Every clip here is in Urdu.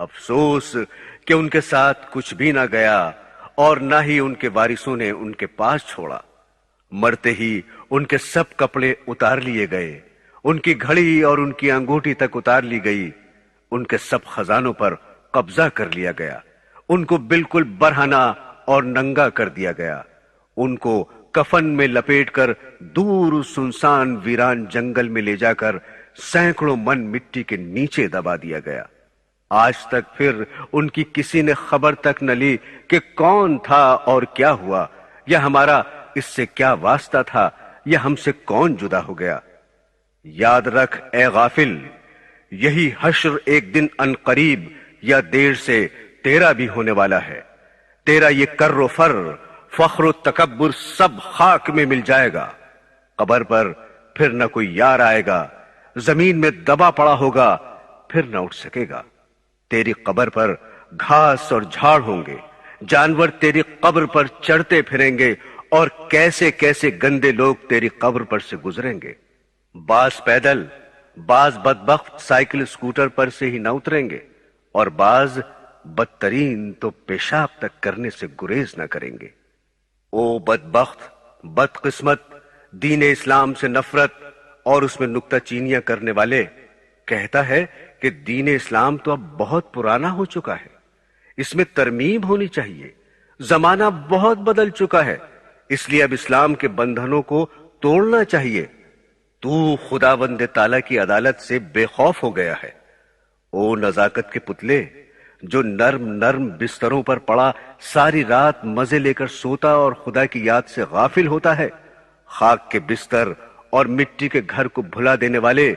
افسوس کہ ان کے ساتھ کچھ بھی نہ گیا اور نہ ہی ان کے وارثوں نے ان کے پاس چھوڑا۔ مرتے ہی ان کے سب کپڑے اتار لیے گئے، ان کی گھڑی اور ان کی انگوٹھی تک اتار لی گئی، ان کے سب خزانوں پر قبضہ کر لیا گیا، ان کو بالکل برہنہ اور ننگا کر دیا گیا، ان کو کفن میں لپیٹ کر دور سنسان ویران جنگل میں لے جا کر سینکڑوں من مٹی کے نیچے دبا دیا گیا۔ آج تک پھر ان کی کسی نے خبر تک نہ لی کہ کون تھا اور کیا ہوا، یا ہمارا اس سے کیا واسطہ تھا، یا ہم سے کون جدا ہو گیا۔ یاد رکھ اے غافل، یہی حشر ایک دن ان قریب یا دیر سے تیرا بھی ہونے والا ہے۔ تیرا یہ کر و فر، فخر و تکبر سب خاک میں مل جائے گا۔ قبر پر پھر نہ کوئی یار آئے گا، زمین میں دبا پڑا ہوگا، پھر نہ اٹھ سکے گا۔ تیری قبر پر گھاس اور جھاڑ ہوں گے، جانور تیری قبر پر چڑھتے پھریں گے، اور کیسے کیسے گندے لوگ تیری قبر پر سے گزریں گے۔ بعض پیدل، بعض بدبخت سائیکل اسکوٹر پر سے ہی نہ اتریں گے، اور بعض بدترین تو پیشاب تک کرنے سے گریز نہ کریں گے۔ او بدبخت، بدقسمت، دین اسلام سے نفرت اور اس میں نکتہ چینیاں کرنے والے، کہتا ہے کہ دین اسلام تو اب بہت پرانا ہو چکا ہے، اس میں ترمیم ہونی چاہیے، زمانہ بہت بدل چکا ہے، اس لیے اب اسلام کے بندھنوں کو توڑنا چاہیے۔ تو خداوند تعالیٰ کی عدالت سے بے خوف ہو گیا ہے۔ او نزاکت کے پتلے، جو نرم نرم بستروں پر پڑا ساری رات مزے لے کر سوتا اور خدا کی یاد سے غافل ہوتا ہے، خاک کے بستر اور مٹی کے گھر کو بھلا دینے والے،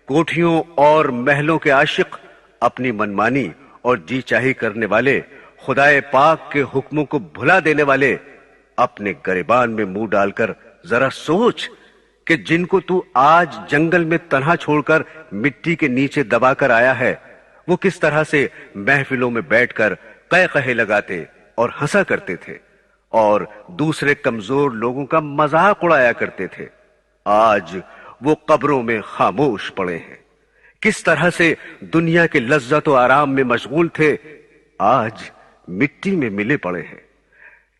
کوٹھیوں اور محلوں کے عاشق، اپنی منمانی اور جی چاہی کرنے والے، خدائے پاک کے حکموں کو بھلا دینے والے، اپنے گریبان میں منہ ڈال کر ذرا سوچ کہ جن کو تو آج جنگل میں تنہا چھوڑ کر مٹی کے نیچے دبا کر آیا ہے، وہ کس طرح سے محفلوں میں بیٹھ کر قہقہے لگاتے اور ہنسا کرتے تھے، اور دوسرے کمزور لوگوں کا مذاق اڑایا کرتے تھے۔ آج وہ قبروں میں خاموش پڑے ہیں۔ کس طرح سے دنیا کے لذت و آرام میں مشغول تھے، آج مٹی میں ملے پڑے ہیں۔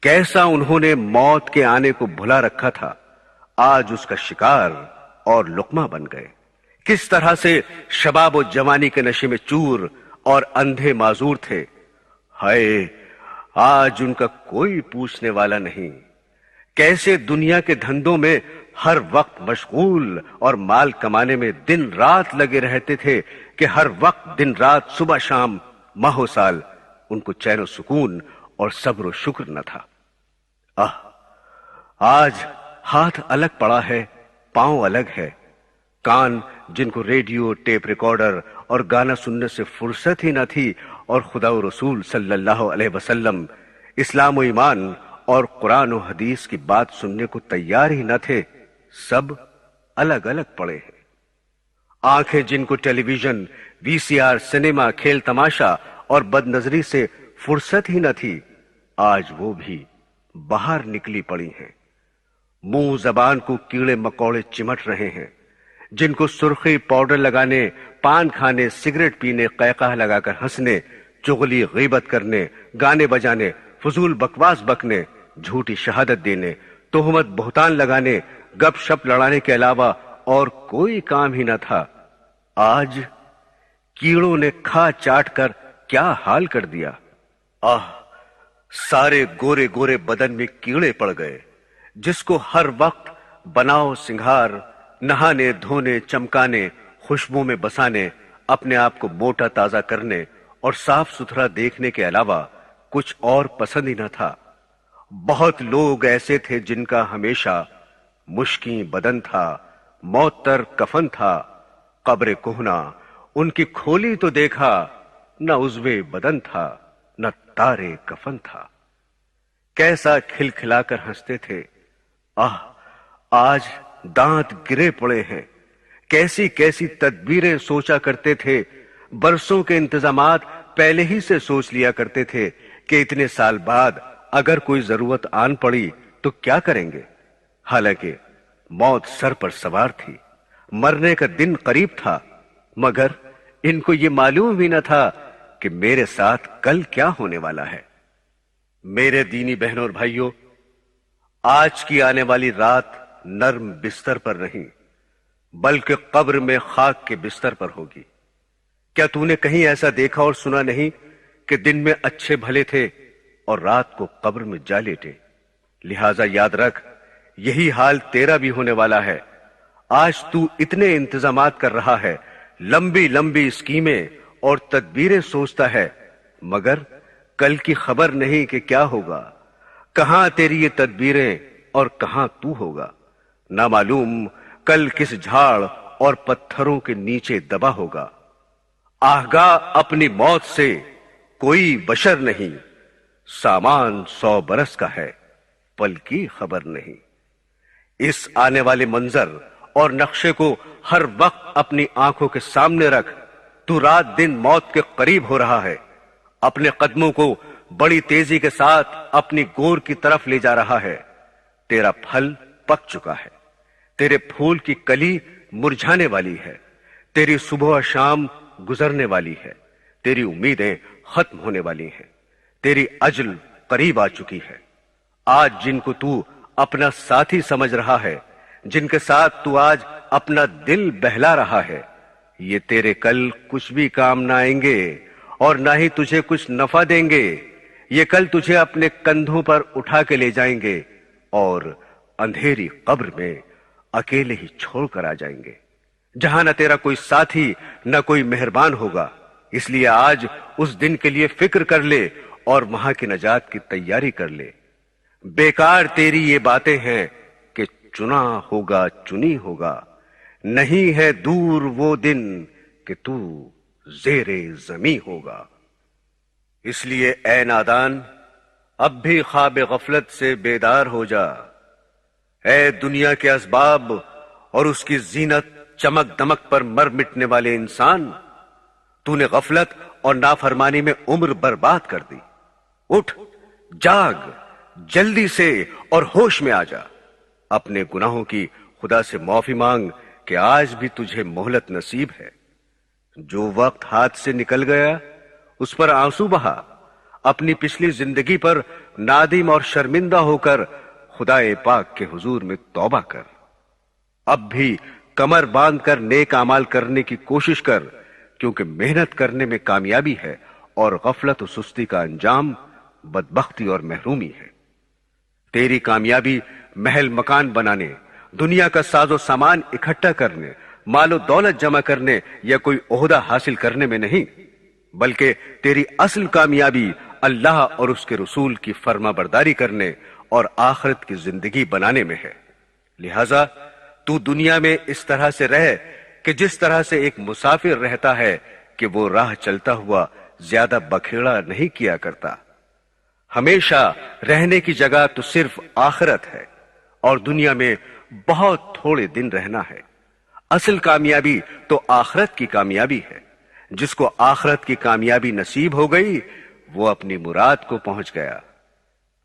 کیسا انہوں نے موت کے آنے کو بھلا رکھا تھا، آج اس کا شکار اور لقمہ بن گئے۔ کس طرح سے شباب و جوانی کے نشے میں چور اور اندھے معذور تھے، ہائے آج ان کا کوئی پوچھنے والا نہیں۔ کیسے دنیا کے دھندوں میں ہر وقت مشغول اور مال کمانے میں دن رات لگے رہتے تھے کہ ہر وقت دن رات صبح شام ماہ و سال ان کو چین و سکون اور صبر و شکر نہ تھا۔ آج ہاتھ الگ پڑا ہے، پاؤں الگ ہے، کان جن کو ریڈیو، ٹیپ ریکارڈر اور گانا سننے سے فرصت ہی نہ تھی، اور خدا و رسول صلی اللہ علیہ وسلم، اسلام و ایمان اور قرآن و حدیث کی بات سننے کو تیار ہی نہ تھے، سب الگ الگ پڑے ہیں۔ آنکھیں جن کو ٹیلی ویژن، وی سی آر، سنیما، کھیل تماشا اور بد نظری سے فرصت ہی نہ تھی، آج وہ بھی باہر نکلی پڑی ہیں۔ منہ زبان کو کیڑے مکوڑے چمٹ رہے ہیں، جن کو سرخی پاؤڈر لگانے، پان کھانے، سگریٹ پینے، قہقہ لگا کر ہنسنے، چغلی غیبت کرنے، گانے بجانے، فضول بکواس بکنے، جھوٹی شہادت دینے، تہمت بہتان لگانے، گپ شپ لڑانے کے علاوہ اور کوئی کام ہی نہ تھا، آج کیڑوں نے کھا چاٹ کر کیا حال کر دیا۔ سارے گورے گورے بدن میں کیڑے پڑ گئے، جس کو ہر وقت بناؤ سنگھار، نہانے دھونے، چمکانے، خوشبو میں بسانے، اپنے آپ کو موٹا تازہ کرنے اور صاف ستھرا دیکھنے کے علاوہ کچھ اور پسند ہی نہ تھا۔ بہت لوگ ایسے تھے جن کا ہمیشہ مشکیں بدن تھا، معطر کفن تھا، قبر کہنا ان کی کھولی تو دیکھا، نہ عضوے بدن تھا، نہ تارے کفن تھا۔ کیسا کھلکھلا کر ہنستے تھے، آج دانت گرے پڑے ہیں۔ کیسی کیسی تدبیریں سوچا کرتے تھے، برسوں کے انتظامات پہلے ہی سے سوچ لیا کرتے تھے کہ اتنے سال بعد اگر کوئی ضرورت آن پڑی تو کیا کریں گے۔ حالانکہ موت سر پر سوار تھی، مرنے کا دن قریب تھا، مگر ان کو یہ معلوم بھی نہ تھا کہ کہ میرے ساتھ کل کیا ہونے والا ہے۔ میرے دینی بہنوں اور بھائیوں، آج کی آنے والی رات نرم بستر پر نہیں بلکہ قبر میں خاک کے بستر پر ہوگی۔ کیا تو نے کہیں ایسا دیکھا اور سنا نہیں کہ دن میں اچھے بھلے تھے اور رات کو قبر میں جا لیٹے؟ لہذا یاد رکھ، یہی حال تیرا بھی ہونے والا ہے۔ آج تو اتنے انتظامات کر رہا ہے، لمبی لمبی اسکیمیں اور تدبیریں سوچتا ہے، مگر کل کی خبر نہیں کہ کیا ہوگا، کہاں تیری یہ تدبیریں اور کہاں تو ہوگا۔ نہ معلوم کل کس جھاڑ اور پتھروں کے نیچے دبا ہوگا۔ آگاہ اپنی موت سے کوئی بشر نہیں، سامان 100 برس کا ہے، پل کی خبر نہیں۔ اس آنے والے منظر اور نقشے کو ہر وقت اپنی آنکھوں کے سامنے رکھ۔ تو رات دن موت کے قریب ہو رہا ہے، اپنے قدموں کو بڑی تیزی کے ساتھ اپنی گور کی طرف لے جا رہا ہے۔ تیرا پھل پک چکا ہے، تیرے پھول کی کلی مرجھانے والی ہے، تیری صبح و شام گزرنے والی ہے، تیری امیدیں ختم ہونے والی ہیں، تیری اجل قریب آ چکی ہے۔ آج جن کو تو اپنا ساتھی سمجھ رہا ہے، جن کے ساتھ تو آج اپنا دل بہلا رہا ہے، یہ تیرے کل کچھ بھی کام نہ آئیں گے اور نہ ہی تجھے کچھ نفع دیں گے۔ یہ کل تجھے اپنے کندھوں پر اٹھا کے لے جائیں گے اور اندھیری قبر میں اکیلے ہی چھوڑ کر آ جائیں گے، جہاں نہ تیرا کوئی ساتھی نہ کوئی مہربان ہوگا۔ اس لیے آج اس دن کے لیے فکر کر لے اور وہاں کی نجات کی تیاری کر لے۔ بیکار تیری یہ باتیں ہیں کہ چنا ہوگا چنی ہوگا، نہیں ہے دور وہ دن کہ تو زیر زمیں ہوگا۔ اس لیے اے نادان، اب بھی خواب غفلت سے بیدار ہو جا۔ اے دنیا کے اسباب اور اس کی زینت چمک دمک پر مر مٹنے والے انسان، تو نے غفلت اور نافرمانی میں عمر برباد کر دی۔ اٹھ، جاگ، جلدی سے اور ہوش میں آ جا۔ اپنے گناہوں کی خدا سے معافی مانگ کہ آج بھی تجھے مہلت نصیب ہے۔ جو وقت ہاتھ سے نکل گیا اس پر آنسو بہا، اپنی پچھلی زندگی پر نادم اور شرمندہ ہو کر خدا پاک کے حضور میں توبہ کر۔ اب بھی کمر باندھ کر نیک اعمال کرنے کی کوشش کر، کیونکہ محنت کرنے میں کامیابی ہے اور غفلت و سستی کا انجام بدبختی اور محرومی ہے۔ تیری کامیابی محل مکان بنانے، دنیا کا ساز و سامان اکٹھا کرنے، مال و دولت جمع کرنے یا کوئی عہدہ حاصل کرنے میں نہیں، بلکہ تیری اصل کامیابی اللہ اور اس کے رسول کی فرما برداری کرنے اور آخرت کی زندگی بنانے میں ہے۔ لہذا تو دنیا میں اس طرح سے رہ کہ جس طرح سے ایک مسافر رہتا ہے کہ وہ راہ چلتا ہوا زیادہ بکھیڑا نہیں کیا کرتا۔ ہمیشہ رہنے کی جگہ تو صرف آخرت ہے اور دنیا میں بہت تھوڑے دن رہنا ہے۔ اصل کامیابی تو آخرت کی کامیابی ہے۔ جس کو آخرت کی کامیابی نصیب ہو گئی وہ اپنی مراد کو پہنچ گیا۔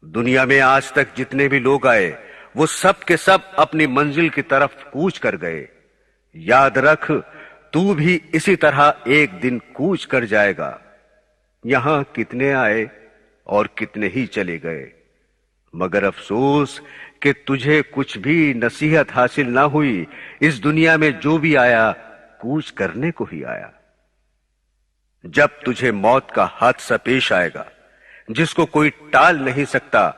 دنیا میں آج تک جتنے بھی لوگ آئے وہ سب کے سب اپنی منزل کی طرف کوچ کر گئے۔ یاد رکھ، تو بھی اسی طرح ایک دن کوچ کر جائے گا۔ یہاں کتنے آئے اور کتنے ہی چلے گئے، مگر افسوس کہ تجھے کچھ بھی نصیحت حاصل نہ ہوئی۔ اس دنیا میں جو بھی آیا کوچ کرنے کو ہی آیا۔ جب تجھے موت کا حادثہ پیش آئے گا جس کو کوئی ٹال نہیں سکتا،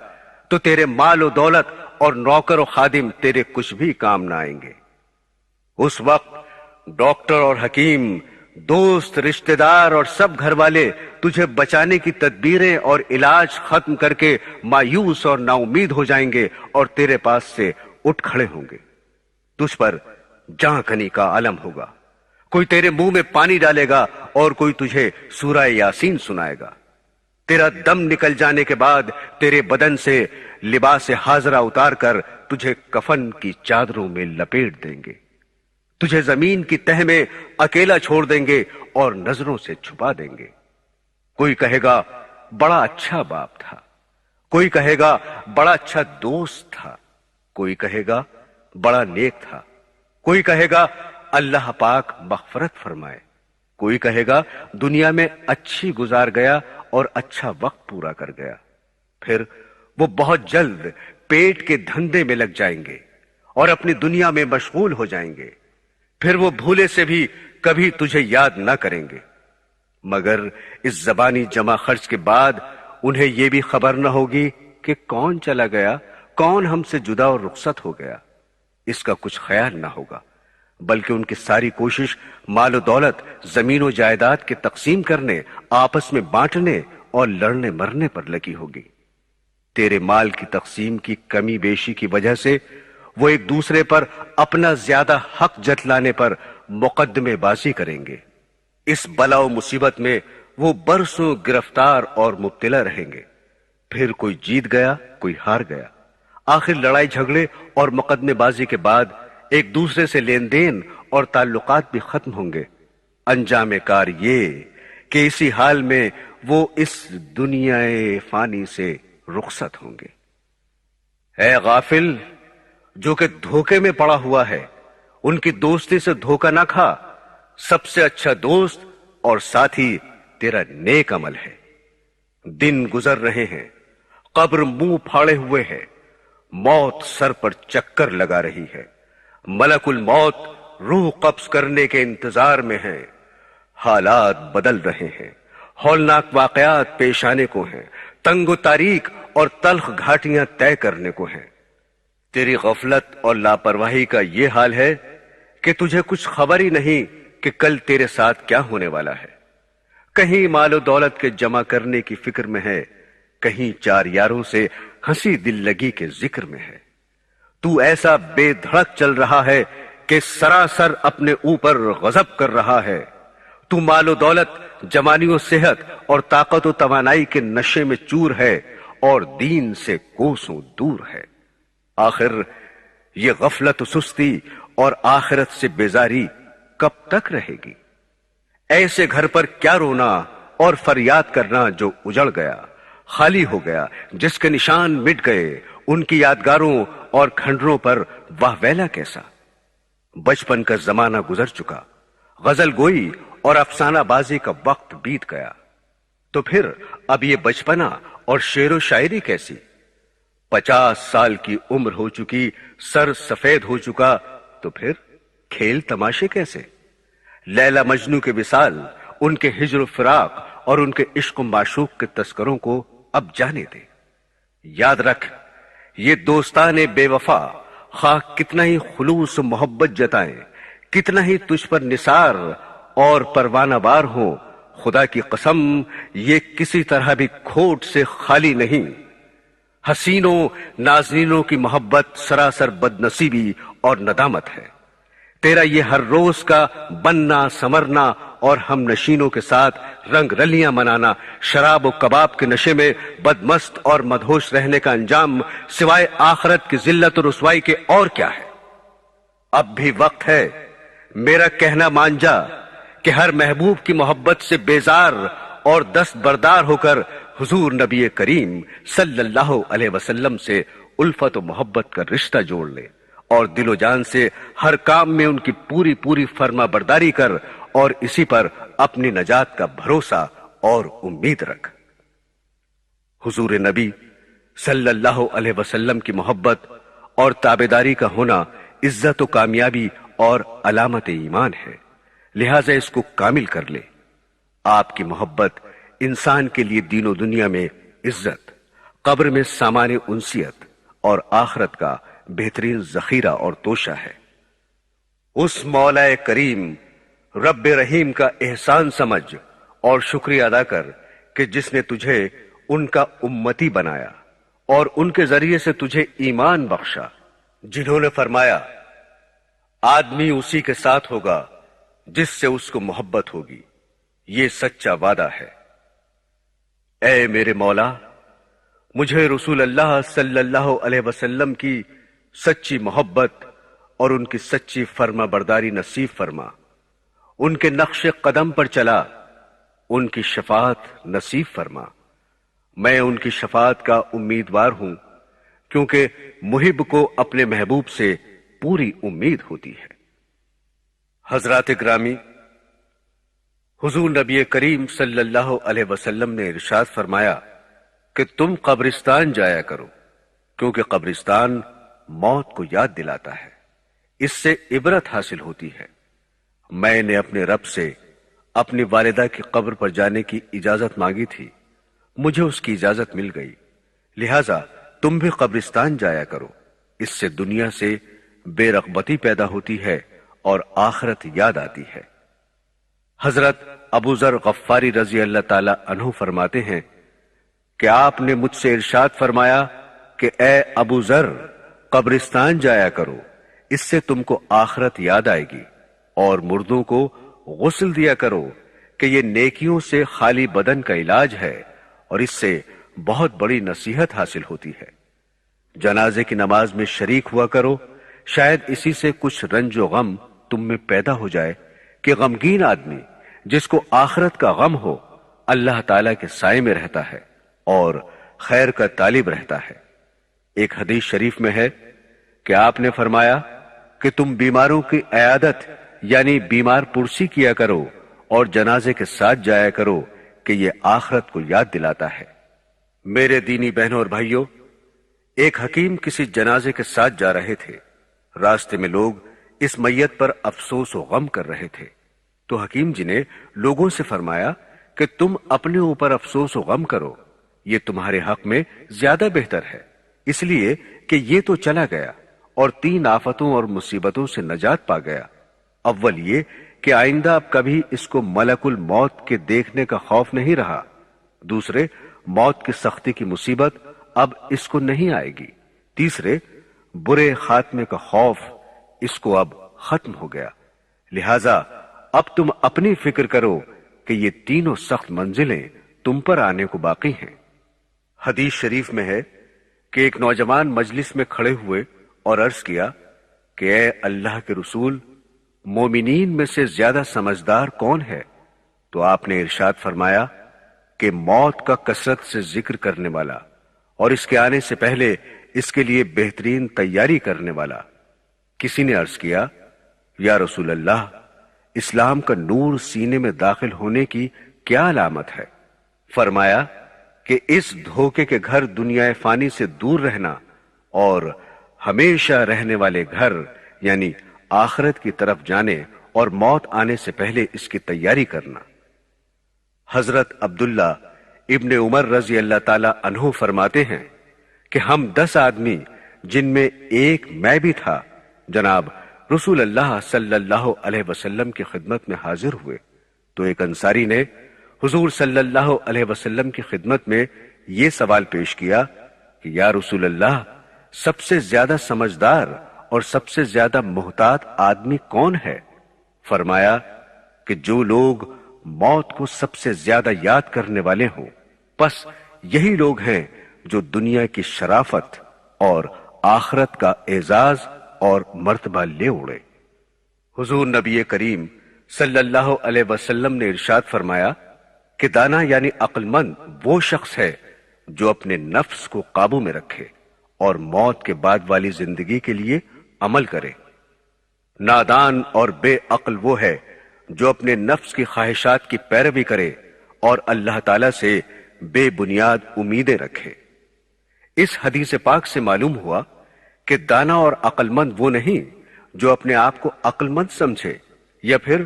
تو تیرے مال و دولت اور نوکر و خادم تیرے کچھ بھی کام نہ آئیں گے۔ اس وقت ڈاکٹر اور حکیم، دوست، رشتہ دار اور سب گھر والے تجھے بچانے کی تدبیریں اور علاج ختم کر کے مایوس اور نا امید ہو جائیں گے اور تیرے پاس سے اٹھ کھڑے ہوں گے۔ تجھ پر جاں کنی کا عالم ہوگا، کوئی تیرے منہ میں پانی ڈالے گا اور کوئی تجھے سورہ یاسین سنائے گا۔ تیرا دم نکل جانے کے بعد تیرے بدن سے لباس حاضرہ اتار کر تجھے کفن کی چادروں میں لپیٹ دیں گے، تجھے زمین کی تہ میں اکیلا چھوڑ دیں گے اور نظروں سے چھپا دیں گے۔ کوئی کہے گا بڑا اچھا باپ تھا، کوئی کہے گا بڑا اچھا دوست تھا، کوئی کہے گا بڑا نیک تھا، کوئی کہے گا اللہ پاک مغفرت فرمائے، کوئی کہے گا دنیا میں اچھی گزار گیا اور اچھا وقت پورا کر گیا، پھر وہ بہت جلد پیٹ کے دھندے میں لگ جائیں گے اور اپنی دنیا میں مشغول ہو جائیں گے، پھر وہ بھولے سے بھی کبھی تجھے یاد نہ کریں گے، مگر اس زبانی جمع خرچ کے بعد انہیں یہ بھی خبر نہ ہوگی کہ کون چلا گیا، کون ہم سے جدا اور رخصت ہو گیا، اس کا کچھ خیال نہ ہوگا، بلکہ ان کی ساری کوشش مال و دولت، زمین و جائیداد کے تقسیم کرنے، آپس میں بانٹنے اور لڑنے مرنے پر لگی ہوگی۔ تیرے مال کی تقسیم کی کمی بیشی کی وجہ سے وہ ایک دوسرے پر اپنا زیادہ حق جتلانے پر مقدمے بازی کریں گے۔ اس بلا و مصیبت میں وہ برسوں گرفتار اور مبتلا رہیں گے، پھر کوئی جیت گیا، کوئی ہار گیا، آخر لڑائی جھگڑے اور مقدمے بازی کے بعد ایک دوسرے سے لین دین اور تعلقات بھی ختم ہوں گے۔ انجام کار یہ کہ اسی حال میں وہ اس دنیا فانی سے رخصت ہوں گے۔ اے غافل، جو کہ دھوکے میں پڑا ہوا ہے، ان کی دوستی سے دھوکہ نہ کھا، سب سے اچھا دوست اور ساتھی تیرا نیک عمل ہے۔ دن گزر رہے ہیں، قبر منہ پھاڑے ہوئے ہے، موت سر پر چکر لگا رہی ہے، ملک الموت روح قبض کرنے کے انتظار میں ہے، حالات بدل رہے ہیں، ہولناک واقعات پیش آنے کو ہیں، تنگ و تاریک اور تلخ گھاٹیاں طے کرنے کو ہیں۔ تیری غفلت اور لاپرواہی کا یہ حال ہے کہ تجھے کچھ خبر ہی نہیں کہ کل تیرے ساتھ کیا ہونے والا ہے۔ کہیں مال و دولت کے جمع کرنے کی فکر میں ہے، کہیں چار یاروں سے ہنسی دل لگی کے ذکر میں ہے۔ تو ایسا بے دھڑک چل رہا ہے کہ سراسر اپنے اوپر غضب کر رہا ہے۔ تو مال و دولت، جوانی و صحت اور طاقت و توانائی کے نشے میں چور ہے اور دین سے کوسوں دور ہے۔ آخر یہ غفلت و سستی اور آخرت سے بیزاری کب تک رہے گی؟ ایسے گھر پر کیا رونا اور فریاد کرنا جو اجڑ گیا، خالی ہو گیا، جس کے نشان مٹ گئے، ان کی یادگاروں اور کھنڈروں پر واہ ویلا کیسا؟ بچپن کا زمانہ گزر چکا، غزل گوئی اور افسانہ بازی کا وقت بیت گیا، تو پھر اب یہ بچپنا اور شعر و شاعری کیسی؟ 50 سال کی عمر ہو چکی، سر سفید ہو چکا، تو پھر کھیل تماشے کیسے؟ لیلا مجنو کے وصال، ان کے ہجر و فراق اور ان کے عشق و معشوق کے تذکروں کو اب جانے دے۔ یاد رکھ، یہ دوستان بے وفا خواہ کتنا ہی خلوص و محبت جتائیں، کتنا ہی تجھ پر نثار اور پروانہ وار ہوں، خدا کی قسم یہ کسی طرح بھی کھوٹ سے خالی نہیں۔ حسینوں ناظرینوں کی محبت سراسر بد نصیبی اور ندامت ہے۔ تیرا یہ ہر روز کا بننا سمرنا اور ہم نشینوں کے ساتھ رنگ رلیاں منانا، شراب و کباب کے نشے میں بدمست اور مدہوش رہنے کا انجام سوائے آخرت کی ذلت و رسوائی کے اور کیا ہے؟ اب بھی وقت ہے، میرا کہنا مان جا کہ ہر محبوب کی محبت سے بیزار اور دست بردار ہو کر حضور نبی کریم صلی اللہ علیہ وسلم سے الفت و محبت کا رشتہ جوڑ لے اور دل و جان سے ہر کام میں ان کی پوری پوری فرما برداری کر اور اسی پر اپنی نجات کا بھروسہ اور امید رکھ۔ حضور نبی صلی اللہ علیہ وسلم کی محبت اور تابعداری کا ہونا عزت و کامیابی اور علامت ایمان ہے، لہٰذا اس کو کامل کر لے۔ آپ کی محبت انسان کے لیے دین و دنیا میں عزت، قبر میں سامان انسیت اور آخرت کا بہترین ذخیرہ اور توشہ ہے۔ اس مولا کریم رب رحیم کا احسان سمجھ اور شکریہ ادا کر کہ جس نے تجھے ان کا امتی بنایا اور ان کے ذریعے سے تجھے ایمان بخشا، جنہوں نے فرمایا آدمی اسی کے ساتھ ہوگا جس سے اس کو محبت ہوگی، یہ سچا وعدہ ہے۔ اے میرے مولا، مجھے رسول اللہ صلی اللہ علیہ وسلم کی سچی محبت اور ان کی سچی فرما برداری نصیب فرما، ان کے نقش قدم پر چلا، ان کی شفاعت نصیب فرما۔ میں ان کی شفاعت کا امیدوار ہوں، کیونکہ محب کو اپنے محبوب سے پوری امید ہوتی ہے۔ حضرات گرامی، حضور نبی کریم صلی اللہ علیہ وسلم نے ارشاد فرمایا کہ تم قبرستان جایا کرو، کیونکہ قبرستان موت کو یاد دلاتا ہے، اس سے عبرت حاصل ہوتی ہے۔ میں نے اپنے رب سے اپنی والدہ کی قبر پر جانے کی اجازت مانگی تھی، مجھے اس کی اجازت مل گئی، لہٰذا تم بھی قبرستان جایا کرو، اس سے دنیا سے بے رغبتی پیدا ہوتی ہے اور آخرت یاد آتی ہے۔ حضرت ابو ذر غفاری رضی اللہ تعالی عنہ فرماتے ہیں کہ آپ نے مجھ سے ارشاد فرمایا کہ اے ابو ذر، قبرستان جایا کرو، اس سے تم کو آخرت یاد آئے گی، اور مردوں کو غسل دیا کرو کہ یہ نیکیوں سے خالی بدن کا علاج ہے اور اس سے بہت بڑی نصیحت حاصل ہوتی ہے۔ جنازے کی نماز میں شریک ہوا کرو، شاید اسی سے کچھ رنج و غم تم میں پیدا ہو جائے کہ غمگین آدمی جس کو آخرت کا غم ہو اللہ تعالیٰ کے سائے میں رہتا ہے اور خیر کا طالب رہتا ہے۔ ایک حدیث شریف میں ہے کہ آپ نے فرمایا کہ تم بیماروں کی عیادت یعنی بیمار پرسی کیا کرو اور جنازے کے ساتھ جایا کرو کہ یہ آخرت کو یاد دلاتا ہے۔ میرے دینی بہنوں اور بھائیوں، ایک حکیم کسی جنازے کے ساتھ جا رہے تھے، راستے میں لوگ اس میت پر افسوس و غم کر رہے تھے، تو حکیم جی نے لوگوں سے فرمایا کہ تم اپنے اوپر افسوس و غم کرو، یہ تمہارے حق میں زیادہ بہتر ہے، اس لیے کہ یہ تو چلا گیا اور 3 آفتوں اور مصیبتوں سے نجات پا گیا۔ اول یہ کہ آئندہ اب کبھی اس کو ملک الموت کے دیکھنے کا خوف نہیں رہا، دوسرے موت کی سختی کی مصیبت اب اس کو نہیں آئے گی، تیسرے برے خاتمے کا خوف اس کو اب ختم ہو گیا، لہذا اب تم اپنی فکر کرو کہ یہ تینوں سخت منزلیں تم پر آنے کو باقی ہیں۔ حدیث شریف میں ہے کہ ایک نوجوان مجلس میں کھڑے ہوئے اور عرض کیا کہ اے اللہ کے رسول، مومنین میں سے زیادہ سمجھدار کون ہے؟ تو آپ نے ارشاد فرمایا کہ موت کا کثرت سے ذکر کرنے والا اور اس کے آنے سے پہلے اس کے لیے بہترین تیاری کرنے والا۔ کسی نے عرض کیا یا رسول اللہ، اسلام کا نور سینے میں داخل ہونے کی کیا علامت ہے؟ فرمایا کہ اس دھوکے کے گھر دنیا فانی سے دور رہنا اور ہمیشہ رہنے والے گھر یعنی آخرت کی طرف جانے اور موت آنے سے پہلے اس کی تیاری کرنا۔ حضرت عبداللہ ابن عمر رضی اللہ تعالی عنہ فرماتے ہیں کہ ہم 10 آدمی جن میں ایک میں بھی تھا جناب رسول اللہ صلی اللہ علیہ وسلم کی خدمت میں حاضر ہوئے، تو ایک انصاری نے حضور صلی اللہ علیہ وسلم کی خدمت میں یہ سوال پیش کیا کہ یا رسول اللہ، سب سے زیادہ سمجھدار اور سب سے زیادہ محتاط آدمی کون ہے؟ فرمایا کہ جو لوگ موت کو سب سے زیادہ یاد کرنے والے ہوں، پس یہی لوگ ہیں جو دنیا کی شرافت اور آخرت کا اعزاز اور مرتبہ لے اڑے۔ حضور نبی کریم صلی اللہ علیہ وسلم نے ارشاد فرمایا کہ دانا یعنی عقل مند وہ شخص ہے جو اپنے نفس کو قابو میں رکھے اور موت کے بعد والی زندگی کے لیے عمل کرے۔ نادان اور بے عقل وہ ہے جو اپنے نفس کی خواہشات کی پیروی کرے اور اللہ تعالی سے بے بنیاد امیدیں رکھے۔ اس حدیث پاک سے معلوم ہوا کہ دانا اور عقل مند وہ نہیں جو اپنے آپ کو عقل مند سمجھے یا پھر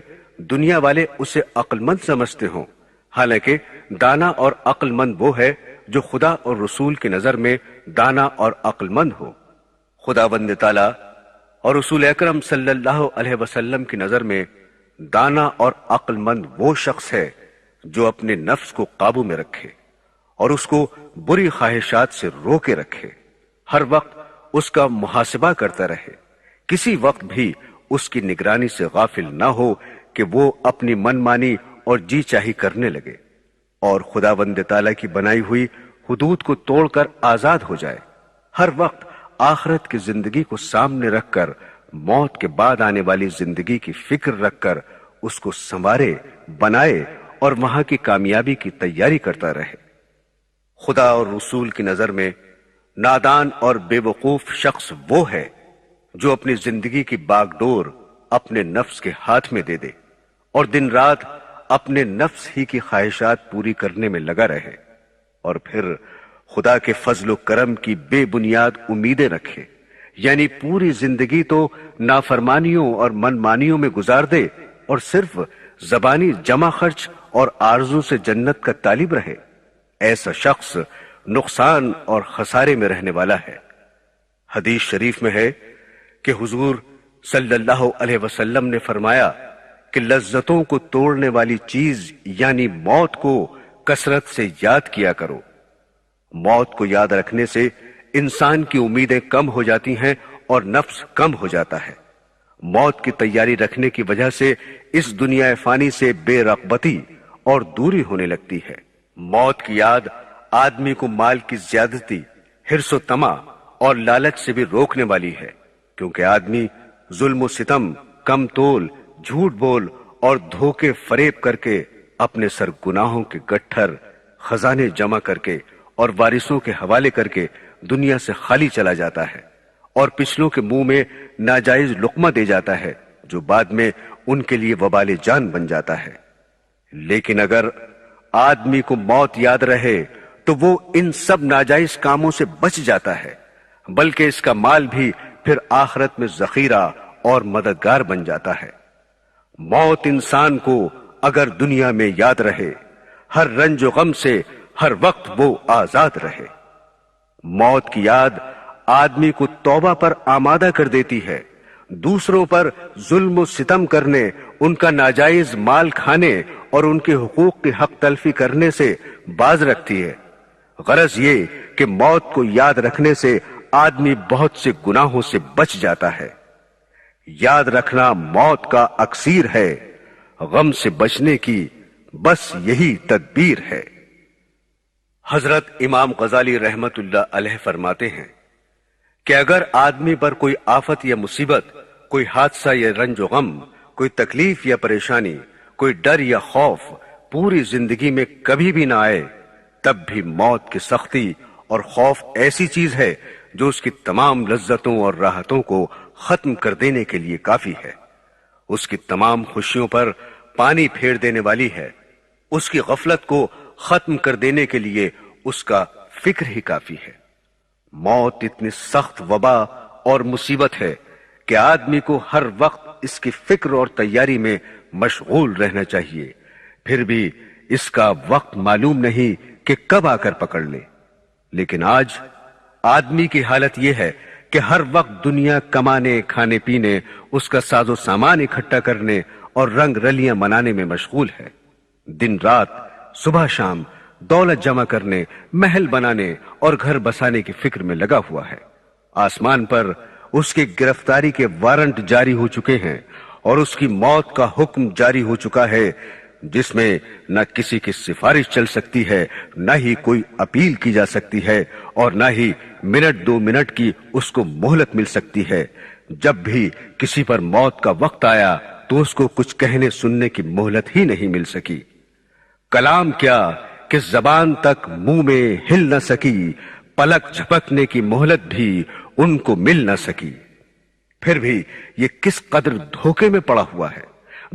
دنیا والے اسے عقل مند سمجھتے ہوں، حالانکہ دانا اور عقل مند وہ ہے جو خدا اور رسول کی نظر میں دانا اور عقل مند ہو۔ خداوند تعالی اور رسول اکرم صلی اللہ علیہ وسلم کی نظر میں دانا اور عقل مند وہ شخص ہے جو اپنے نفس کو قابو میں رکھے اور اس کو بری خواہشات سے روکے رکھے، ہر وقت اس کا محاسبہ کرتا رہے، کسی وقت بھی اس کی نگرانی سے غافل نہ ہو کہ وہ اپنی من مانی اور جی چاہی کرنے لگے اور خداوند تعالیٰ کی بنائی ہوئی حدود کو توڑ کر آزاد ہو جائے، ہر وقت آخرت کی زندگی کو سامنے رکھ کر موت کے بعد آنے والی زندگی کی فکر رکھ کر اس کو سنوارے، بنائے اور وہاں کی کامیابی کی تیاری کرتا رہے۔ خدا اور رسول کی نظر میں نادان اور بے وقوف شخص وہ ہے جو اپنی زندگی کی باغ ڈور اپنے نفس کے ہاتھ میں دے دے اور دن رات اپنے نفس ہی کی خواہشات پوری کرنے میں لگا رہے اور پھر خدا کے فضل و کرم کی بے بنیاد امیدیں رکھے، یعنی پوری زندگی تو نافرمانیوں اور منمانیوں میں گزار دے اور صرف زبانی جمع خرچ اور آرزو سے جنت کا طالب رہے، ایسا شخص نقصان اور خسارے میں رہنے والا ہے۔ حدیث شریف میں ہے کہ حضور صلی اللہ علیہ وسلم نے فرمایا کہ لذتوں کو توڑنے والی چیز یعنی موت کو کثرت سے یاد کیا کرو۔ موت کو یاد رکھنے سے انسان کی امیدیں کم ہو جاتی ہیں اور نفس کم ہو جاتا ہے۔ موت کی تیاری رکھنے کی وجہ سے اس دنیا فانی سے بے رغبتی اور دوری ہونے لگتی ہے۔ موت کی یاد آدمی کو مال کی زیادتی، حرص و طمع اور لالچ سے بھی روکنے والی ہے، کیونکہ آدمی ظلم و ستم، کم تول، جھوٹ بول اور دھوکے فریب کر کے اپنے سر گناہوں کے گٹھر خزانے جمع کر کے اور وارثوں کے حوالے کر کے دنیا سے خالی چلا جاتا ہے اور پچھلوں کے منہ میں ناجائز لقمہ دے جاتا ہے جو بعد میں ان کے لیے وبال جان بن جاتا ہے۔ لیکن اگر آدمی کو موت یاد رہے تو وہ ان سب ناجائز کاموں سے بچ جاتا ہے، بلکہ اس کا مال بھی پھر آخرت میں ذخیرہ اور مددگار بن جاتا ہے۔ موت انسان کو اگر دنیا میں یاد رہے، ہر رنج و غم سے ہر وقت وہ آزاد رہے۔ موت کی یاد آدمی کو توبہ پر آمادہ کر دیتی ہے، دوسروں پر ظلم و ستم کرنے، ان کا ناجائز مال کھانے اور ان کے حقوق کی حق تلفی کرنے سے باز رکھتی ہے۔ غرض یہ کہ موت کو یاد رکھنے سے آدمی بہت سے گناہوں سے بچ جاتا ہے۔ یاد رکھنا موت کا اکسیر ہے، غم سے بچنے کی بس یہی تدبیر ہے۔ حضرت امام غزالی رحمت اللہ علیہ فرماتے ہیں کہ اگر آدمی پر کوئی آفت یا مصیبت، کوئی حادثہ یا رنج و غم، کوئی تکلیف یا پریشانی، کوئی ڈر یا خوف پوری زندگی میں کبھی بھی نہ آئے، تب بھی موت کی سختی اور خوف ایسی چیز ہے جو اس کی تمام لذتوں اور راحتوں کو ختم کر دینے کے لیے کافی ہے، اس کی تمام خوشیوں پر پانی پھیر دینے والی ہے، اس کی غفلت کو ختم کر دینے کے لیے اس کا فکر ہی کافی ہے۔ موت اتنی سخت وبا اور مصیبت ہے کہ آدمی کو ہر وقت اس کی فکر اور تیاری میں مشغول رہنا چاہیے، پھر بھی اس کا وقت معلوم نہیں کہ کب آ کر پکڑ لے۔ لیکن آج آدمی کی حالت یہ ہے کہ ہر وقت دنیا کمانے، کھانے پینے، اس کا ساز و سامان اکٹھا کرنے اور رنگ رلیاں منانے میں مشغول ہے، دن رات، صبح شام دولت جمع کرنے، محل بنانے اور گھر بسانے کی فکر میں لگا ہوا ہے۔ آسمان پر اس کی گرفتاری کے وارنٹ جاری ہو چکے ہیں اور اس کی موت کا حکم جاری ہو چکا ہے، جس میں نہ کسی کی سفارش چل سکتی ہے، نہ ہی کوئی اپیل کی جا سکتی ہے اور نہ ہی منٹ دو منٹ کی اس کو مہلت مل سکتی ہے۔ جب بھی کسی پر موت کا وقت آیا تو اس کو کچھ کہنے سننے کی مہلت ہی نہیں مل سکی۔ کلام کیا کہ زبان تک منہ میں ہل نہ سکی، پلک جھپکنے کی مہلت بھی ان کو مل نہ سکی۔ پھر بھی یہ کس قدر دھوکے میں پڑا ہوا ہے،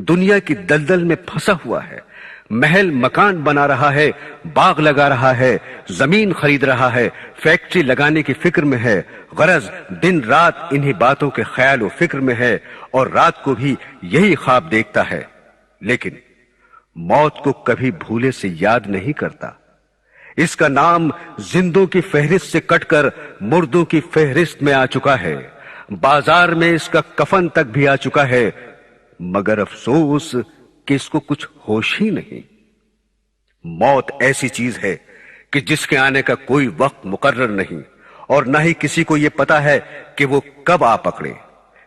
دنیا کی دلدل میں پھنسا ہوا ہے، محل مکان بنا رہا ہے، باغ لگا رہا ہے، زمین خرید رہا ہے، فیکٹری لگانے کی فکر میں ہے، غرض دن رات انہی باتوں کے خیال و فکر میں ہے اور رات کو بھی یہی خواب دیکھتا ہے، لیکن موت کو کبھی بھولے سے یاد نہیں کرتا۔ اس کا نام زندوں کی فہرست سے کٹ کر مردوں کی فہرست میں آ چکا ہے، بازار میں اس کا کفن تک بھی آ چکا ہے، مگر افسوس کہ اس کو کچھ ہوش ہی نہیں۔ موت ایسی چیز ہے کہ جس کے آنے کا کوئی وقت مقرر نہیں اور نہ ہی کسی کو یہ پتا ہے کہ وہ کب آ پکڑے۔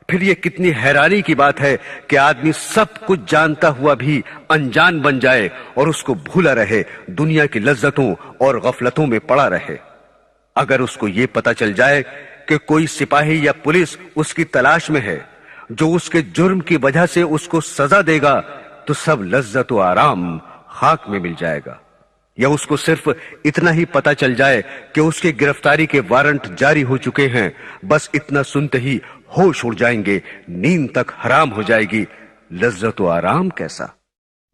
پھر یہ کتنی حیرانی کی بات ہے کہ آدمی سب کچھ جانتا ہوا بھی انجان بن جائے اور اس کو بھولا رہے، دنیا کی لذتوں اور غفلتوں میں پڑا رہے۔ اگر اس کو یہ پتا چل جائے کہ کوئی سپاہی یا پولیس اس کی تلاش میں ہے جو اس کے جرم کی وجہ سے اس کو سزا دے گا تو سب لذت و آرام خاک میں مل جائے گا، یا اس کو صرف اتنا ہی پتا چل جائے کہ اس کی گرفتاری کے وارنٹ جاری ہو چکے ہیں، بس اتنا سنتے ہی ہوش اڑ جائیں گے، نیند تک حرام ہو جائے گی، لذت و آرام کیسا۔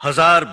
1000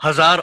1000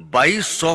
2200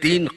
3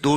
2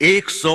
100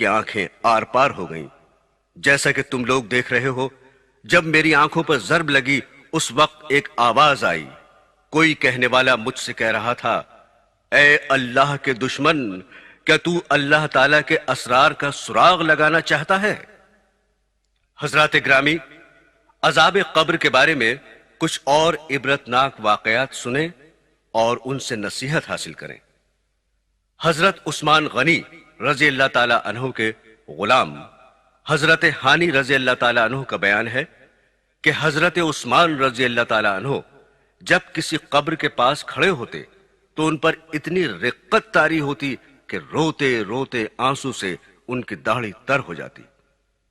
کہ آنکھیں آر پار ہو گئیں۔ جیسا کہ تم لوگ دیکھ رہے ہو، جب میری آنکھوں پر ضرب لگی اس وقت ایک آواز آئی، کوئی کہنے والا مجھ سے کہہ رہا تھا، اے اللہ کے دشمن، کیا تو اللہ تعالیٰ کے اسرار کا سراغ لگانا چاہتا ہے؟ حضرات گرامی، عذاب قبر کے بارے میں کچھ اور عبرتناک واقعات سنیں اور ان سے نصیحت حاصل کریں۔ حضرت عثمان غنی رضی اللہ تعالی عنہ کے غلام حضرت ہانی رضی اللہ تعالی عنہ کا بیان ہے کہ حضرت عثمان رضی اللہ تعالی عنہ جب کسی قبر کے پاس کھڑے ہوتے تو ان پر اتنی رقت طاری ہوتی کہ روتے روتے آنسو سے ان کی داڑھی تر ہو جاتی۔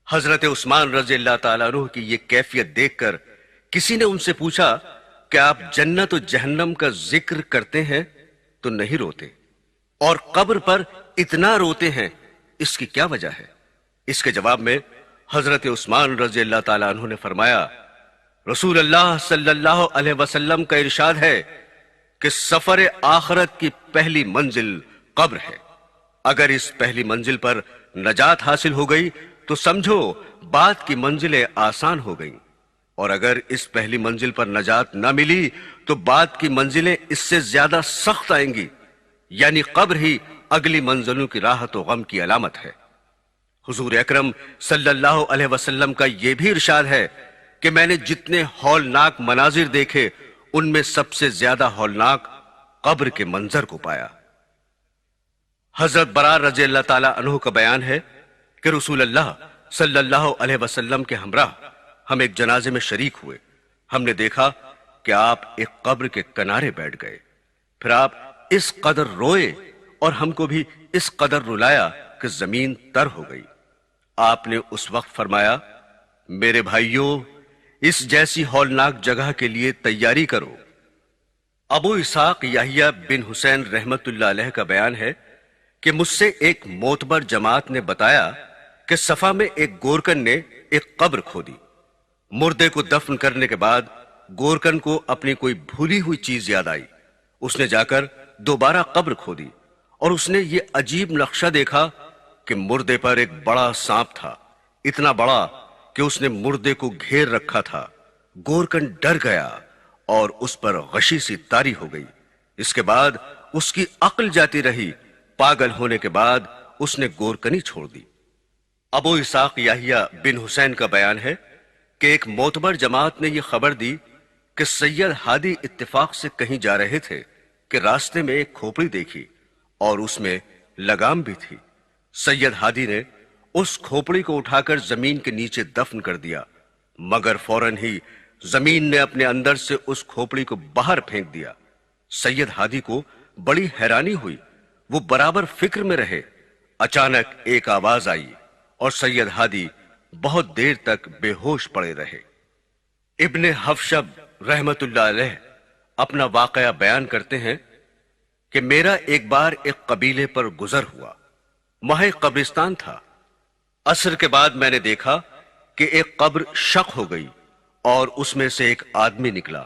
حضرت عثمان رضی اللہ تعالی عنہ کی یہ کیفیت دیکھ کر کسی نے ان سے پوچھا کہ آپ جنت و جہنم کا ذکر کرتے ہیں تو نہیں روتے، اور قبر پر اتنا روتے ہیں، اس کی کیا وجہ ہے؟ اس کے جواب میں حضرت عثمان رضی اللہ تعالی عنہ نے فرمایا، رسول اللہ صلی اللہ علیہ وسلم کا ارشاد ہے کہ سفر آخرت کی پہلی منزل قبر ہے۔ اگر اس پہلی منزل پر نجات حاصل ہو گئی تو سمجھو بعد کی منزلیں آسان ہو گئیں، اور اگر اس پہلی منزل پر نجات نہ ملی تو بعد کی منزلیں اس سے زیادہ سخت آئیں گی، یعنی قبر ہی اگلی منزلوں کی راحت و غم کی علامت ہے۔ حضور اکرم صلی اللہ علیہ وسلم کا یہ بھی ارشاد ہے کہ میں نے جتنے ہولناک مناظر دیکھے ان میں سب سے زیادہ ہولناک قبر کے منظر کو پایا۔ حضرت برار رضی اللہ تعالی عنہ کا بیان ہے کہ رسول اللہ صلی اللہ علیہ وسلم کے ہمراہ ہم ایک جنازے میں شریک ہوئے۔ ہم نے دیکھا کہ آپ ایک قبر کے کنارے بیٹھ گئے، پھر آپ اس قدر روئے اور ہم کو بھی اس قدر رلایا کہ زمین تر ہو گئی۔ آپ نے اس وقت فرمایا، میرے بھائیوں، اس جیسی ہولناک جگہ کے لیے تیاری کرو۔ ابو اسحاق یحییٰ بن حسین رحمت اللہ علیہ کا بیان ہے کہ مجھ سے ایک معتبر جماعت نے بتایا کہ صفا میں ایک گورکن نے ایک قبر کھودی۔ مردے کو دفن کرنے کے بعد گورکن کو اپنی کوئی بھولی ہوئی چیز یاد آئی۔ اس نے جا کر دوبارہ قبر کھودی اور اس نے یہ عجیب نقشہ دیکھا کہ مردے پر ایک بڑا سانپ تھا، اتنا بڑا کہ اس نے مردے کو گھیر رکھا تھا۔ گورکن ڈر گیا اور اس پر غشی سی طاری ہو گئی۔ اس کے بعد اس کی عقل جاتی رہی۔ پاگل ہونے کے بعد اس نے گورکنی چھوڑ دی۔ ابو اسحاق یحییٰ بن حسین کا بیان ہے کہ ایک معتبر جماعت نے یہ خبر دی کہ سید ہادی اتفاق سے کہیں جا رہے تھے کہ راستے میں ایک کھوپڑی دیکھی اور اس میں لگام بھی تھی۔ سید ہادی نے اس کھوپڑی کو اٹھا کر زمین کے نیچے دفن کر دیا، مگر فوراً ہی زمین نے اپنے اندر سے اس کھوپڑی کو باہر پھینک دیا۔ سید ہادی کو بڑی حیرانی ہوئی، وہ برابر فکر میں رہے۔ اچانک ایک آواز آئی اور سید ہادی بہت دیر تک بے ہوش پڑے رہے۔ ابن حفشب رحمت اللہ علیہ اپنا واقعہ بیان کرتے ہیں کہ میرا ایک بار ایک قبیلے پر گزر ہوا، وہاں ایک قبرستان تھا۔ عصر کے بعد میں نے دیکھا کہ ایک قبر شق ہو گئی اور اس میں سے ایک آدمی نکلا۔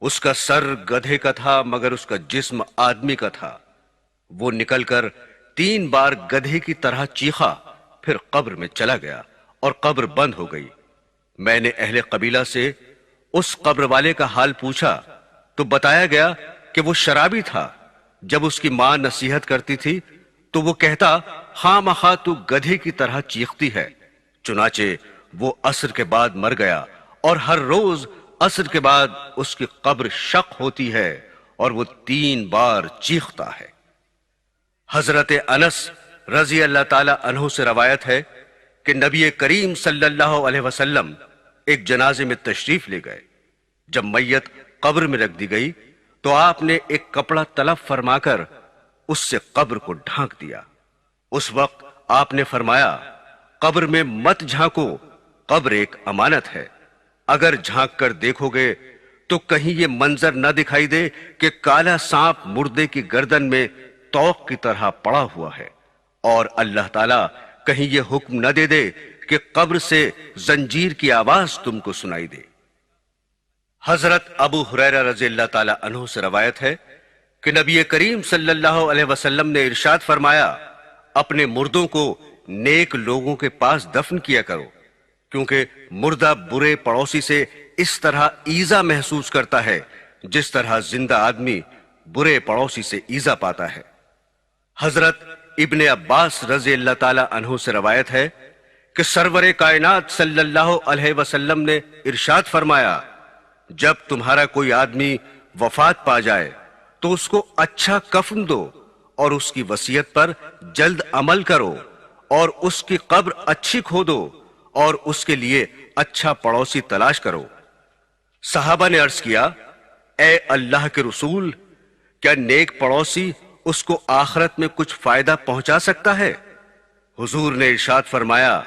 اس کا سر گدھے کا تھا مگر اس کا جسم آدمی کا تھا۔ وہ نکل کر 3 بار گدھے کی طرح چیخا، پھر قبر میں چلا گیا اور قبر بند ہو گئی۔ میں نے اہل قبیلہ سے اس قبر والے کا حال پوچھا تو بتایا گیا کہ وہ شرابی تھا۔ جب اس کی ماں نصیحت کرتی تھی تو وہ کہتا، خواہ مخواہ تو گدھے کی طرح چیختی ہے۔ چنانچہ وہ عصر کے بعد مر گیا اور ہر روز عصر کے بعد اس کی قبر شق ہوتی ہے اور وہ 3 بار چیختا ہے۔ حضرت انس رضی اللہ تعالی عنہ سے روایت ہے کہ نبی کریم صلی اللہ علیہ وسلم ایک جنازے میں تشریف لے گئے۔ جب میت قبر میں رکھ دی گئی تو آپ نے ایک کپڑا طلب فرما کر اس سے قبر کو ڈھانک دیا۔ اس وقت آپ نے فرمایا، قبر میں مت جھانکو، قبر ایک امانت ہے۔ اگر جھانک کر دیکھو گے تو کہیں یہ منظر نہ دکھائی دے کہ کالا سانپ مردے کی گردن میں توق کی طرح پڑا ہوا ہے، اور اللہ تعالیٰ کہیں یہ حکم نہ دے دے کہ قبر سے زنجیر کی آواز تم کو سنائی دے۔ حضرت ابو ہریرہ رضی اللہ تعالی عنہ سے روایت ہے کہ نبی کریم صلی اللہ علیہ وسلم نے ارشاد فرمایا، اپنے مردوں کو نیک لوگوں کے پاس دفن کیا کرو، کیونکہ مردہ برے پڑوسی سے اس طرح ایذا محسوس کرتا ہے جس طرح زندہ آدمی برے پڑوسی سے ایذا پاتا ہے۔ حضرت ابن عباس رضی اللہ تعالی عنہ سے روایت ہے کہ سرور کائنات صلی اللہ علیہ وسلم نے ارشاد فرمایا، جب تمہارا کوئی آدمی وفات پا جائے تو اس کو اچھا کفن دو اور اس کی وصیت پر جلد عمل کرو اور اس کی قبر اچھی کھودو اور اس کے لیے اچھا پڑوسی تلاش کرو۔ صحابہ نے عرض کیا، اے اللہ کے رسول، کیا نیک پڑوسی اس کو آخرت میں کچھ فائدہ پہنچا سکتا ہے؟ حضور نے ارشاد فرمایا،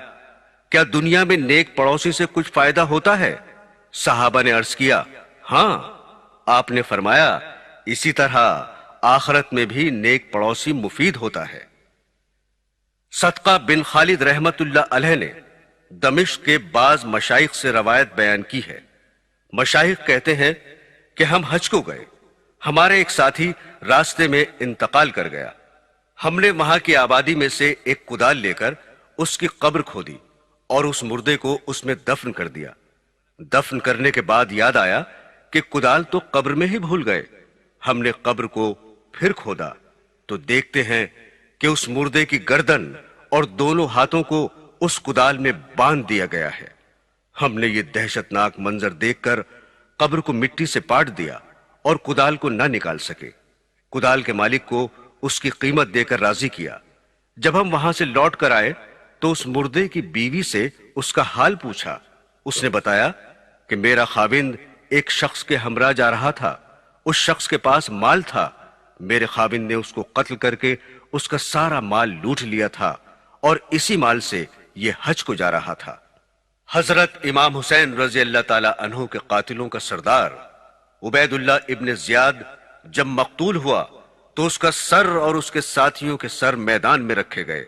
کیا دنیا میں نیک پڑوسی سے کچھ فائدہ ہوتا ہے؟ صحابہ نے عرض کیا، ہاں۔ آپ نے فرمایا، اسی طرح آخرت میں بھی نیک پڑوسی مفید ہوتا ہے۔ صدقہ بن خالد رحمت اللہ علیہ نے دمشق کے بعض مشائخ سے روایت بیان کی ہے۔ مشائخ کہتے ہیں کہ ہم حج کو گئے، ہمارے ایک ساتھی راستے میں انتقال کر گیا۔ ہم نے وہاں کی آبادی میں سے ایک کدال لے کر اس کی قبر کھودی اور اس مردے کو اس میں دفن کر دیا۔ دفن کرنے کے بعد یاد آیا کہ کدال تو قبر میں ہی بھول گئے۔ ہم نے قبر کو پھر کھودا تو دیکھتے ہیں کہ اس مردے کی گردن اور دونوں ہاتھوں کو اس کدال میں باندھ دیا گیا ہے۔ ہم نے یہ دہشتناک منظر دیکھ کر قبر کو مٹی سے پاٹ دیا اور کدال کو نہ نکال سکے۔ کدال کے مالک کو اس کی قیمت دے کر راضی کیا۔ جب ہم وہاں سے لوٹ کر آئے تو اس مردے کی بیوی سے اس کا حال پوچھا۔ اس نے بتایا کہ میرا خاوند ایک شخص کے ہمراہ جا رہا تھا، اس شخص کے پاس مال تھا، میرے خاوند نے اس کو قتل کر کے اس کا سارا مال لوٹ لیا تھا اور اسی مال سے یہ حج کو جا رہا تھا۔ حضرت امام حسین رضی اللہ تعالی عنہ کے قاتلوں کا سردار عبید اللہ ابن زیاد جب مقتول ہوا تو اس کا سر اور اس کے ساتھیوں کے سر میدان میں رکھے گئے۔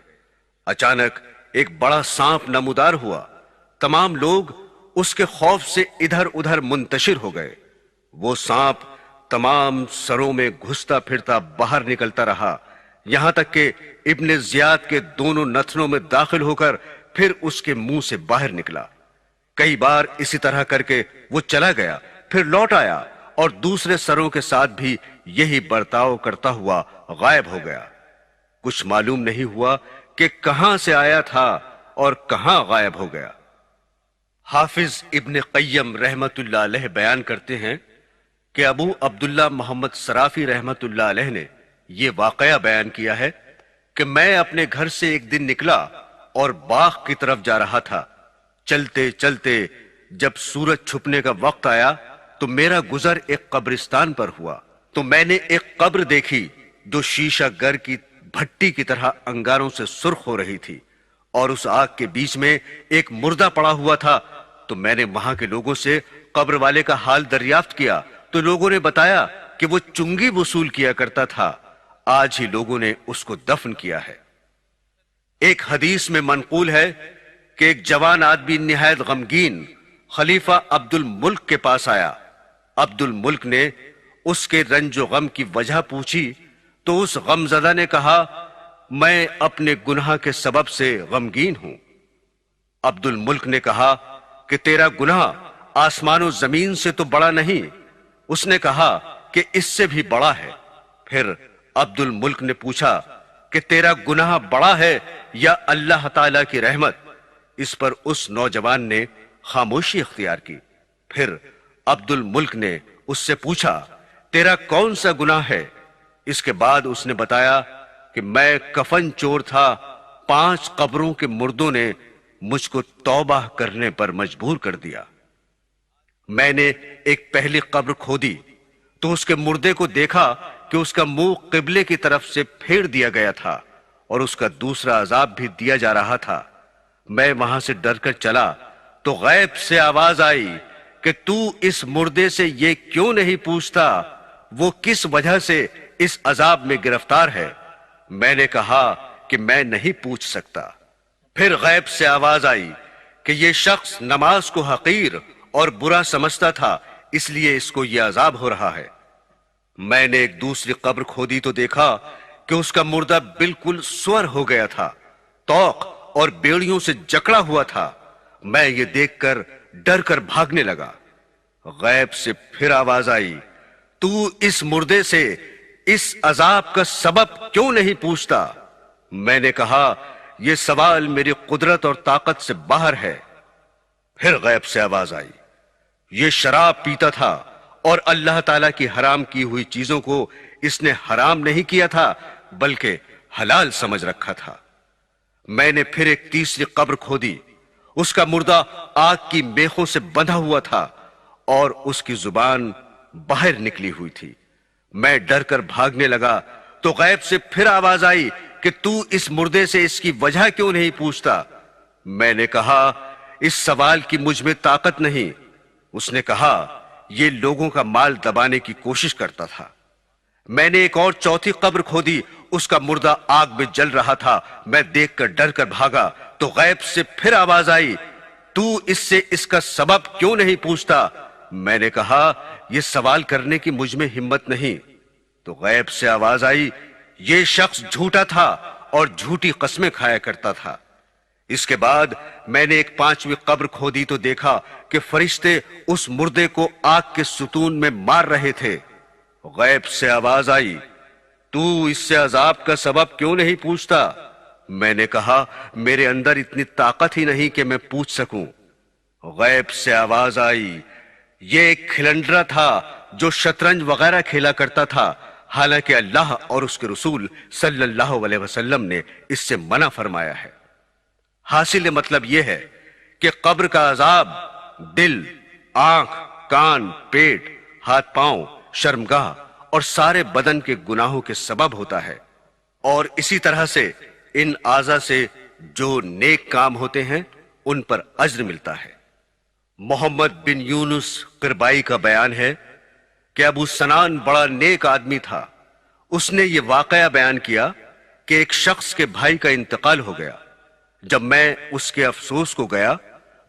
اچانک ایک بڑا سانپ نمودار ہوا، تمام لوگ اس کے خوف سے ادھر ادھر منتشر ہو گئے۔ وہ سانپ تمام سروں میں گھستا پھرتا باہر نکلتا رہا، یہاں تک کہ ابن زیاد کے دونوں نتنوں میں داخل ہو کر پھر اس کے منہ سے باہر نکلا۔ کئی بار اسی طرح کر کے وہ چلا گیا، پھر لوٹ آیا اور دوسرے سروں کے ساتھ بھی یہی برتاؤ کرتا ہوا غائب ہو گیا۔ کچھ معلوم نہیں ہوا کہ کہاں سے آیا تھا اور کہاں غائب ہو گیا۔ حافظ ابن قیم رحمت اللہ علیہ بیان کرتے ہیں کہ ابو عبداللہ محمد صرافی رحمت اللہ علیہ نے یہ واقعہ بیان کیا ہے کہ میں اپنے گھر سے ایک دن نکلا اور باغ کی طرف جا رہا تھا۔ چلتے چلتے جب سورج چھپنے کا وقت آیا تو میرا گزر ایک قبرستان پر ہوا، تو میں نے ایک قبر دیکھی جو شیشہ گر کی بھٹی کی طرح انگاروں سے سرخ ہو رہی تھی، اور اس آگ کے بیچ میں ایک مردہ پڑا ہوا تھا۔ تو میں نے وہاں کے لوگوں سے قبر والے کا حال دریافت کیا تو لوگوں نے بتایا کہ وہ چنگی وصول کیا کرتا تھا، آج ہی لوگوں نے اس کو دفن کیا ہے۔ ایک حدیث میں منقول ہے کہ ایک جوان آدمی نہایت غمگین خلیفہ عبد الملک کے پاس آیا۔ عبد الملک نے اس کے رنج و غم کی وجہ پوچھی تو اس غمزدہ نے کہا، میں اپنے گناہ کے سبب سے غمگین ہوں۔ عبد الملک نے کہا کہ تیرا گناہ آسمان و زمین سے تو بڑا نہیں۔ اس نے کہا کہ اس سے بھی بڑا ہے۔ پھر عبد الملک نے پوچھا کہ تیرا گناہ بڑا ہے یا اللہ تعالی کی رحمت؟ اس پر اس نوجوان نے خاموشی اختیار کی۔ پھر عبد الملک نے اس سے پوچھا، تیرا کون سا گناہ ہے؟ اس کے بعد اس نے بتایا کہ میں کفن چور تھا، 5 قبروں کے مردوں نے مجھ کو توبہ کرنے پر مجبور کر دیا۔ میں نے ایک پہلی قبر کھودی تو اس کے مردے کو دیکھا کہ اس کا منہ قبلے کی طرف سے پھیر دیا گیا تھا اور اس کا دوسرا عذاب بھی دیا جا رہا تھا۔ میں وہاں سے ڈر کر چلا تو غیب سے آواز آئی کہ تو اس مردے سے یہ کیوں نہیں پوچھتا وہ کس وجہ سے اس عذاب میں گرفتار ہے؟ میں نے کہا کہ میں نہیں پوچھ سکتا۔ پھر غیب سے آواز آئی کہ یہ شخص نماز کو حقیر اور برا سمجھتا تھا، اس لیے اس کو یہ عذاب ہو رہا ہے۔ میں نے ایک دوسری قبر کھودی تو دیکھا کہ اس کا مردہ بالکل سور ہو گیا تھا، طوق اور بیڑیوں سے جکڑا ہوا تھا، میں یہ دیکھ کر ڈر کر بھاگنے لگا۔ غیب سے پھر آواز آئی، تو اس مردے سے اس عذاب کا سبب کیوں نہیں پوچھتا؟ میں نے کہا، یہ سوال میری قدرت اور طاقت سے باہر ہے۔ پھر غیب سے آواز آئی، یہ شراب پیتا تھا اور اللہ تعالیٰ کی حرام کی ہوئی چیزوں کو اس نے حرام نہیں کیا تھا بلکہ حلال سمجھ رکھا تھا۔ میں نے پھر ایک تیسری قبر کھودی، اس کا مردہ آگ کی میخوں سے بندھا ہوا تھا اور اس کی زبان باہر نکلی ہوئی تھی۔ میں ڈر کر بھاگنے لگا تو غیب سے پھر آواز آئی کہ تو اس مردے سے اس کی وجہ کیوں نہیں پوچھتا؟ میں نے کہا، اس سوال کی مجھ میں طاقت نہیں۔ اس نے کہا، یہ لوگوں کا مال دبانے کی کوشش کرتا تھا۔ میں نے ایک اور چوتھی قبر کھودی، اس کا مردہ آگ میں جل رہا تھا۔ میں دیکھ کر ڈر کر بھاگا تو غیب سے پھر آواز آئی، تو اس سے اس کا سبب کیوں نہیں پوچھتا؟ میں نے کہا، یہ سوال کرنے کی مجھ میں ہمت نہیں۔ تو غیب سے آواز آئی، یہ شخص جھوٹا تھا اور جھوٹی قسمیں کھایا کرتا تھا۔ اس کے بعد میں نے ایک پانچویں قبر کھودی تو دیکھا کہ فرشتے اس مردے کو آگ کے ستون میں مار رہے تھے۔ غیب سے آواز آئی، تو اس سے عذاب کا سبب کیوں نہیں پوچھتا؟ میں نے کہا، میرے اندر اتنی طاقت ہی نہیں کہ میں پوچھ سکوں۔ غیب سے آواز آئی، یہ ایک کھلنڈرا تھا جو شطرنج وغیرہ کھیلا کرتا تھا، حالانکہ اللہ اور اس کے رسول صلی اللہ علیہ وسلم نے اس سے منع فرمایا ہے۔ حاصل مطلب یہ ہے کہ قبر کا عذاب دل، آنکھ، کان، پیٹ، ہاتھ پاؤں، شرمگاہ اور سارے بدن کے گناہوں کے سبب ہوتا ہے، اور اسی طرح سے ان اعضاء سے جو نیک کام ہوتے ہیں ان پر اجر ملتا ہے۔ محمد بن یونس قربائی کا بیان ہے کہ ابو سنان بڑا نیک آدمی تھا۔ اس نے یہ واقعہ بیان کیا کہ ایک شخص کے بھائی کا انتقال ہو گیا۔ جب میں اس کے افسوس کو گیا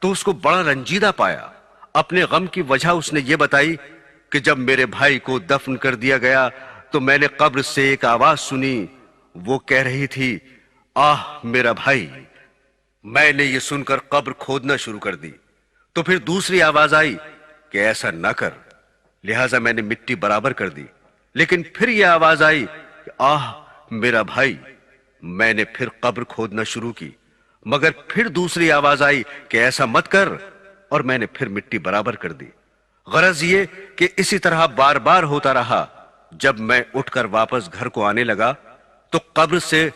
تو اس کو بڑا رنجیدہ پایا۔ اپنے غم کی وجہ اس نے یہ بتائی کہ جب میرے بھائی کو دفن کر دیا گیا تو میں نے قبر سے ایک آواز سنی، وہ کہہ رہی تھی، آہ میرا بھائی۔ میں نے یہ سن کر قبر کھودنا شروع کر دی تو پھر دوسری آواز آئی کہ ایسا نہ کر، لہٰذا میں نے مٹی برابر کر دی۔ لیکن پھر یہ آواز آئی کہ آہ میرا بھائی۔ میں نے پھر قبر کھودنا شروع کی، مگر پھر دوسری آواز آئی کہ ایسا مت کر، اور میں نے پھر مٹی برابر کر دی۔ غرض یہ کہ اسی طرح بار بار ہوتا رہا۔ جب میں اٹھ کر واپس گھر کو آنے لگا تو قبر سے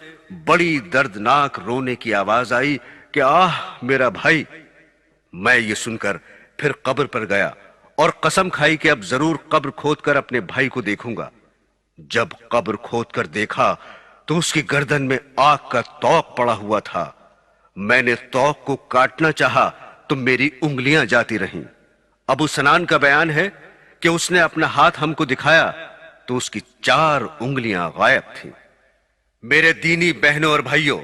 بڑی دردناک رونے کی آواز آئی کہ آہ میرا بھائی۔ میں یہ سن کر پھر قبر پر گیا اور قسم کھائی کہ اب ضرور قبر کھود کر اپنے بھائی کو دیکھوں گا۔ جب قبر کھود کر دیکھا تو اس کی گردن میں آگ کا توق پڑا ہوا تھا۔ میں نے توق کو کاٹنا چاہا تو میری انگلیاں جاتی رہیں۔ ابو سنان کا بیان ہے کہ اس نے اپنا ہاتھ ہم کو دکھایا تو اس کی 4 انگلیاں غائب تھیں۔ میرے دینی بہنوں اور بھائیوں،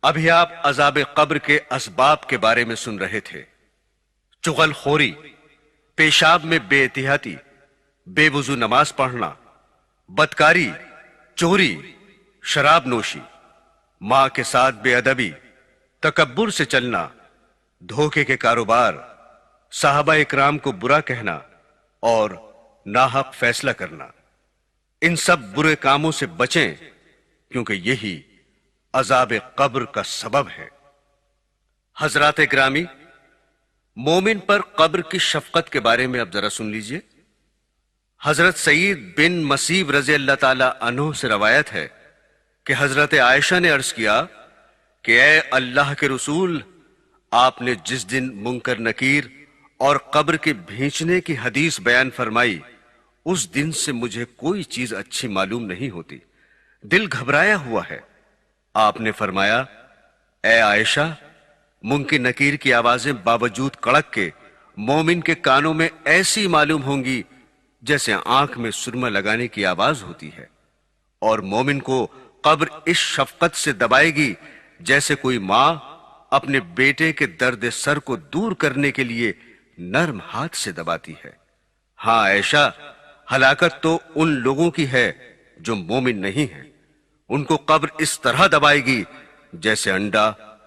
ابھی آپ عذاب قبر کے اسباب کے بارے میں سن رہے تھے۔ چغل خوری، پیشاب میں بے احتیاطی، بے وضو نماز پڑھنا، بدکاری، چوری، شراب نوشی، ماں کے ساتھ بے ادبی، تکبر سے چلنا، دھوکے کے کاروبار، صحابہ اکرام کو برا کہنا اور ناحق فیصلہ کرنا۔ ان سب برے کاموں سے بچیں، کیونکہ یہی عذاب قبر کا سبب ہے۔ حضرات گرامی، مومن پر قبر کی شفقت کے بارے میں اب ذرا سن لیجئے۔ حضرت سعید بن مسیب رضی اللہ تعالی عنہ سے روایت ہے کہ حضرت عائشہ نے عرض کیا کہ اے اللہ کے رسول، آپ نے جس دن منکر نکیر اور قبر کے بھینچنے کی حدیث بیان فرمائی، اس دن سے مجھے کوئی چیز اچھی معلوم نہیں ہوتی، دل گھبرایا ہوا ہے۔ آپ نے فرمایا، اے عائشہ، منکر نکیر کی آوازیں باوجود کڑک کے مومن کے کانوں میں ایسی معلوم ہوں گی جیسے آنکھ میں سرما لگانے کی آواز ہوتی ہے، اور مومن کو قبر اس شفقت سے دبائے گی جیسے کوئی ماں اپنے بیٹے کے درد سر کو دور کرنے کے لیے نرم ہاتھ سے دباتی ہے۔ ہاں عائشہ، ہلاکت تو ان لوگوں کی ہے جو مومن نہیں ہیں، ان کو قبر اس طرح دبائے گی جیسے انڈا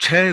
6